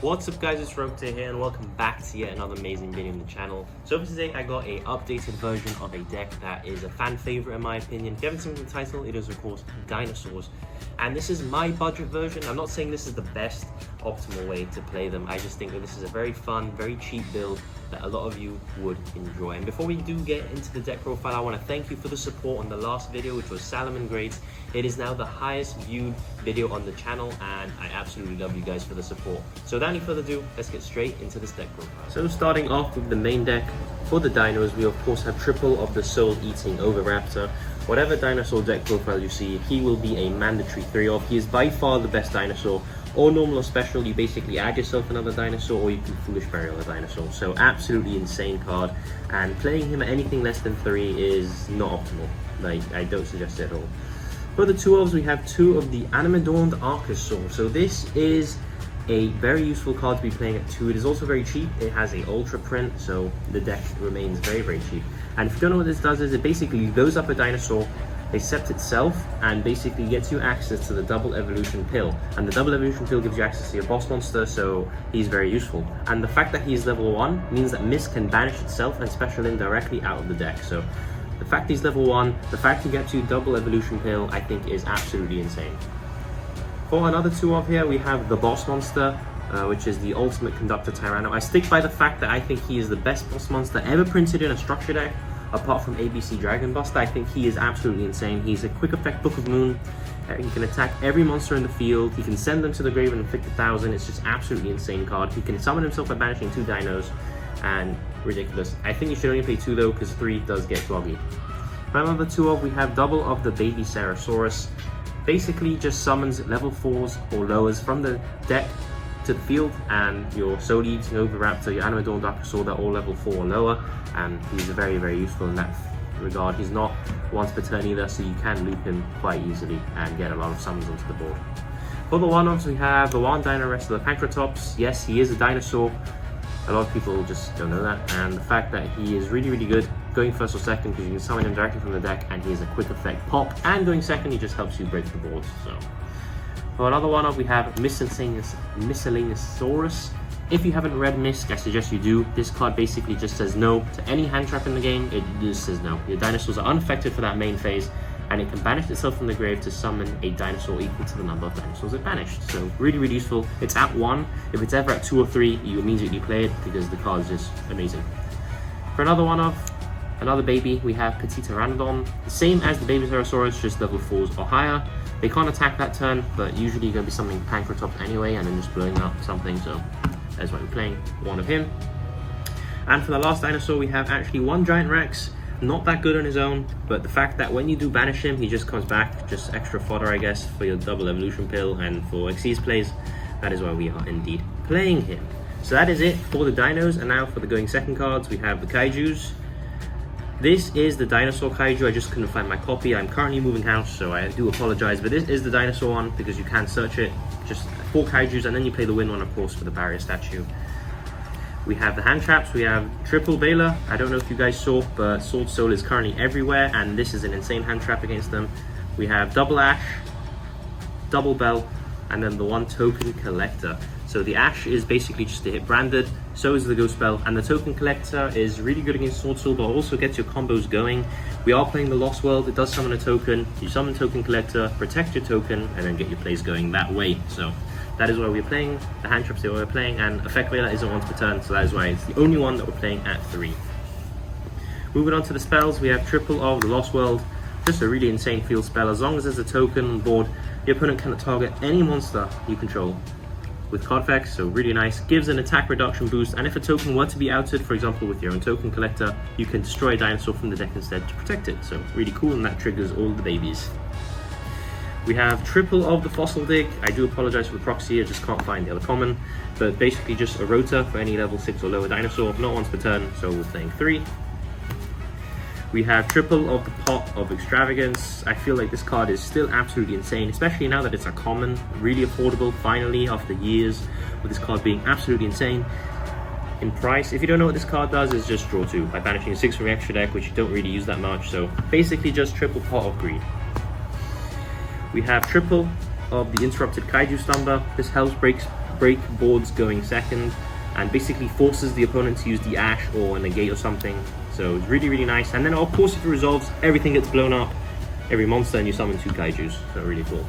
What's up guys, it's Rogue here and welcome back to yet another amazing video on the channel. So for today I got a updated version of a deck that is a fan favorite in my opinion. If you haven't seen the title, it is of course Dinosaurs. And this is my budget version. I'm not saying this is the best optimal way to play them. I just think that this is a very fun, very cheap build that a lot of you would enjoy. And before we do get into the deck profile, I want to thank you for the support on the last video, which was Salomon Grades. It is now the highest viewed video on the channel and I absolutely love you guys for the support. So without any further ado, let's get straight into this deck profile. So starting off with the main deck, for the dinos, we of course have triple of the soul-eating Oviraptor. Whatever dinosaur deck profile you see, he will be a mandatory 3-off. He is by far the best dinosaur. Or normal or special, you basically add yourself another dinosaur or you can foolish burial a dinosaur. So absolutely insane card, and playing him at anything less than 3 is not optimal. Like, I don't suggest it at all. For the 2-ofs, we have 2 of the Animadorned Archosaur. So this is a very useful card to be playing at 2. It is also very cheap. It has a ultra print, so the deck remains very, very cheap. And if you don't know what this does, is it basically goes up a dinosaur, accepts itself, and basically gets you access to the double evolution pill. And the double evolution pill gives you access to your boss monster, so he's very useful. And the fact that he's level 1 means that Mist can banish itself and special in directly out of the deck. So the fact he's level 1, the fact he gets you double evolution pill, I think is absolutely insane. For another 2-off here, we have the boss monster, which is the Ultimate Conductor Tyranno. I stick by the fact that I think he is the best boss monster ever printed in a structure deck, apart from ABC Dragon Buster. I think he is absolutely insane. He's a quick effect Book of Moon. He can attack every monster in the field. He can send them to the grave and inflict 1,000. It's just absolutely insane card. He can summon himself by banishing 2 dinos, and ridiculous. I think you should only play 2 though, because 3 does get groggy. For another 2-off, we have double of the Baby Ceratosaurus. Basically just summons level 4s or lowers from the deck to the field, and your soul-eating Oviraptor, your Animadorned Archosaur, they're all level 4 or lower, and he's very, very useful in that regard. He's not once per turn either, so you can loop him quite easily and get a lot of summons onto the board. For the 1-offs, we have the one Dino Wrestler Pancratops. Yes, he is a dinosaur. A lot of people just don't know that, and the fact that he is really, really good going first or second, because you can summon him directly from the deck and he has a quick effect pop, and going second he just helps you break the board. So for another 1-off, we have Miscellaneousaurus. If you haven't read Misc, I suggest you do. This card basically just says no to any hand trap in the game. It just says no. Your dinosaurs are unaffected for that main phase, and it can banish itself from the grave to summon a dinosaur equal to the number of dinosaurs it banished. So really, really useful. It's at 1. If it's ever at 2 or 3, you immediately play it because the card is just amazing. For another 1-off, another baby, we have Petit Pteranodon. The same as the Baby Ceratosaurus, just level 4s or higher. They can't attack that turn, but usually you're going to be summoning Pancratops anyway and then just blowing up something, so that's why we're playing 1 of him. And for the last dinosaur, we have actually 1 Giant Rex. Not that good on his own, but the fact that when you do banish him, he just comes back, just extra fodder, I guess, for your double evolution pill and for Xyz plays. That is why we are indeed playing him. So that is it for the dinos, and now for the going second cards, we have the Kaijus. This is the dinosaur kaiju. I just couldn't find my copy. I'm currently moving house, so I do apologize, but this is the dinosaur one because you can search it. Just 4 kaijus, and then you play the win one, of course, for the barrier statue. We have the hand traps. We have triple Baylor. I don't know if you guys saw, but Sword Soul is currently everywhere, and this is an insane hand trap against them. We have double Ash, double Bell, and then the 1 token collector. So the Ash is basically just to hit branded, so is the Ghost Bell, and the Token Collector is really good against Sword Soul, but also gets your combos going. We are playing the Lost World. It does summon a token. You summon Token Collector, protect your token, and then get your plays going that way. So that is why we're playing the hand traps that we're playing, and Effect Veiler isn't once per turn, so that is why it's the only one that we're playing at 3. Moving on to the spells, we have triple of the Lost World. Just a really insane field spell. As long as there's a token on board, your opponent cannot target any monster you control with card effects, so really nice. Gives an attack reduction boost, and if a token were to be outed, for example with your own Token Collector, you can destroy a dinosaur from the deck instead to protect it. So really cool, and that triggers all the babies. We have triple of the Fossil Dig. I do apologize for the proxy, I just can't find the other common, but basically just a rota for any level 6 or lower dinosaur, not once per turn, so we're playing 3. We have triple of the Pot of Extravagance. I feel like this card is still absolutely insane, especially now that it's a common, really affordable, finally, after years of this card being absolutely insane in price. If you don't know what this card does, it's just draw 2 by banishing 6 from your extra deck, which you don't really use that much, so basically just triple Pot of Greed. We have triple of the Interrupted Kaiju Slumber. This helps break break boards going second, and basically forces the opponent to use the Ash or a negate or something. So it's really, really nice. And then of course if it resolves, everything gets blown up, every monster, and you summon 2 Kaijus. So really cool.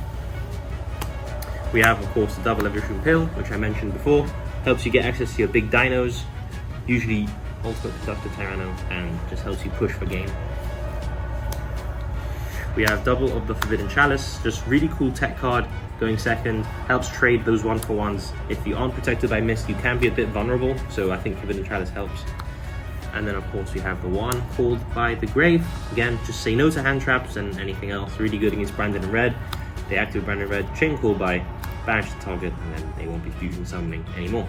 We have of course the double evolution pill, which I mentioned before. Helps you get access to your big dinos, usually Ultimate Conductor Tyranno, and just helps you push for game. We have double of the Forbidden Chalice, just really cool tech card going second, helps trade those 1-for-1s. If you aren't protected by Mist, you can be a bit vulnerable, so I think Forbidden Chalice helps. And then of course we have the one called by the Grave. Again, just say no to hand traps and anything else. Really good against Branded in red. They activate Branded in red, chain call by, banish the target, and then they won't be fusion summoning anymore.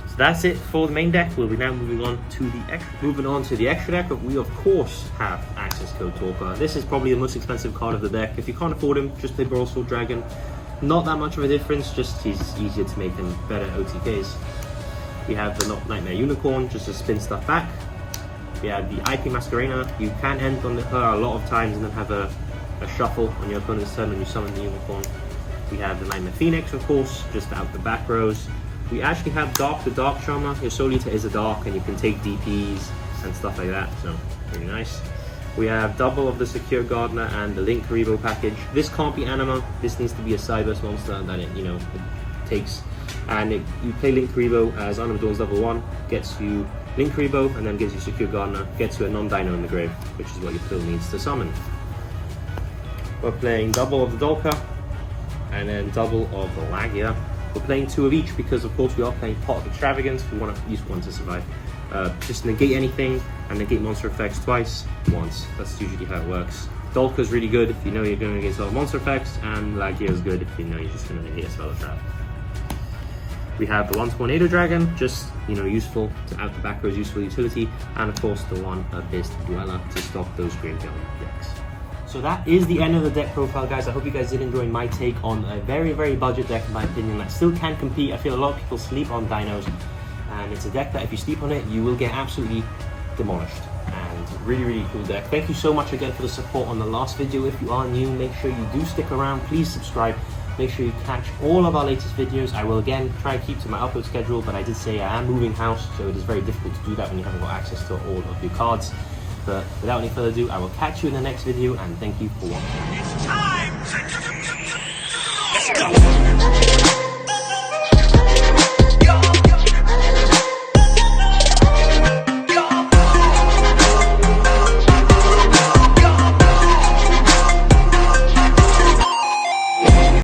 So that's it for the main deck. We'll be now moving on to the extra deck. We of course have Access Code Talker. This is probably the most expensive card of the deck. If you can't afford him, just play Brawl Sword Dragon. Not that much of a difference, just he's easier to make and better OTKs. We have the Nightmare Unicorn, just to spin stuff back. We have the IP Masquerena. You can end on her a lot of times and then have a shuffle on your opponent's turn when you summon the Unicorn. We have the Nightmare Phoenix, of course, just out the back rows. We actually have Dark, the Dark Charmer. Your Solita is a Dark, and you can take DPs and stuff like that, so really nice. We have double of the Secure Gardener and the Link Karibo package. This can't be Anima. This needs to be a Cyberse monster that it takes. And you play Link Karibo as Anima Dawn's level 1, gets you Link Karibo, and then gives you Secure Gardener, gets you a non-dino in the grave, which is what your pill needs to summon. We're playing double of the Dolka, and then double of the Lagia. We're playing 2 of each because of course we are playing Pot of Extravagance. We want to use one to survive. Just negate anything and negate monster effects twice, once. That's usually how it works. Dolka is really good if you know you're going against a lot of monster effects, and Lagia is good if you know you're just going to negate a spell or trap. We have the one Tornado Dragon, just useful to out the back rows, useful utility, and of course the one Abyss Dweller to stop those graveyard decks. So that is the end of the deck profile, guys. I hope you guys did enjoy my take on a very, very budget deck, in my opinion, that still can compete. I feel a lot of people sleep on dinos, and it's a deck that if you sleep on it, you will get absolutely demolished. And really, really cool deck. Thank you so much again for the support on the last video. If you are new, make sure you do stick around. Please subscribe. Make sure you catch all of our latest videos. I will again try to keep to my upload schedule, but I did say I am moving house, so it is very difficult to do that when you haven't got access to all of your cards. But without any further ado, I will catch you in the next video, and thank you for watching. It's time! Let's go!